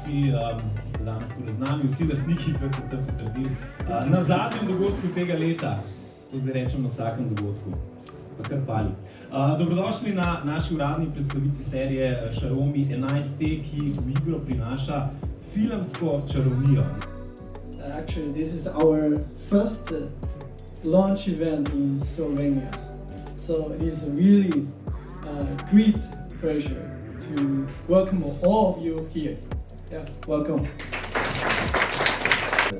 vsi, ki ste danes tukaj z nami, vsi lastniki, kot sem tam potrdil, na zadnjem dogodku tega leta, to zdaj rečem na vsakem dogodku, pa kar pali. Dobrodošli na naši uradni predstavitvi serije Xiaomi 11T, ki v igro prinaša filmsko čarovnijo. Actually, this is our first launch event in Slovenia. So it is a really great pleasure to welcome all of you here. Yeah, welcome.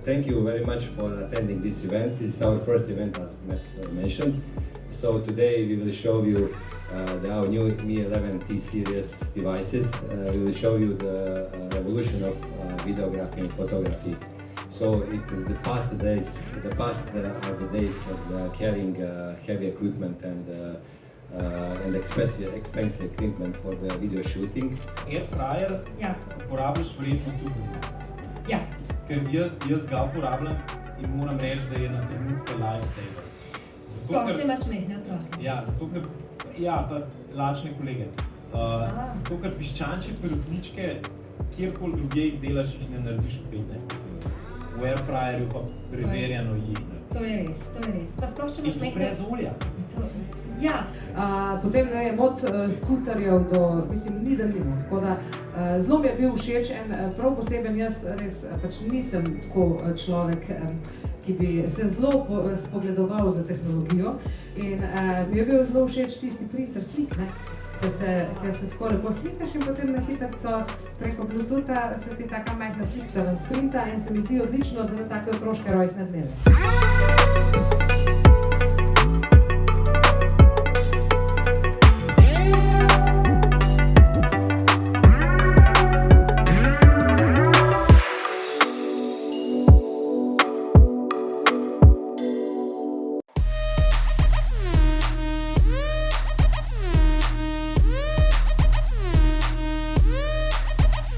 Thank you very much for attending this event. This is our first event, as Matt mentioned. So today we will show you our new Mi 11T series devices. We will show you the revolution of videography and photography. So it is the past are the days of carrying heavy equipment and expensive equipment for the video shooting. Air fryer uporabljaš verjetno tudi doma. Ja. Ker jaz ga uporabljam in moram reči, da je na trenutke lifesaver. Sploh, če imaš majhne otroke. Ja, zato ker, pa lačne kolege. Zato ker piščančje perutničke, kjerkoli drugje jih delaš, jih ne narediš v 15 minut. V air fryerju pa preverjeno jih ne. To je res, to je res. Pa sploh, če imaš In to majhne... brez olja. Ja. Potem ne vem, od skuterjev do, mislim, ni da nimo, tako da zelo mi je bil všeč en prav poseben, jaz res pač nisem tako človek, ki bi se zelo spogledoval za tehnologijo in mi je bil zelo všeč tisti printer slik, ne? Da se tako lepo slikaš in potem na hitrico preko Bluetootha se ti taka majhna slikca ven sprinta in se mi zdi odlično za take otroške rojstne dneve.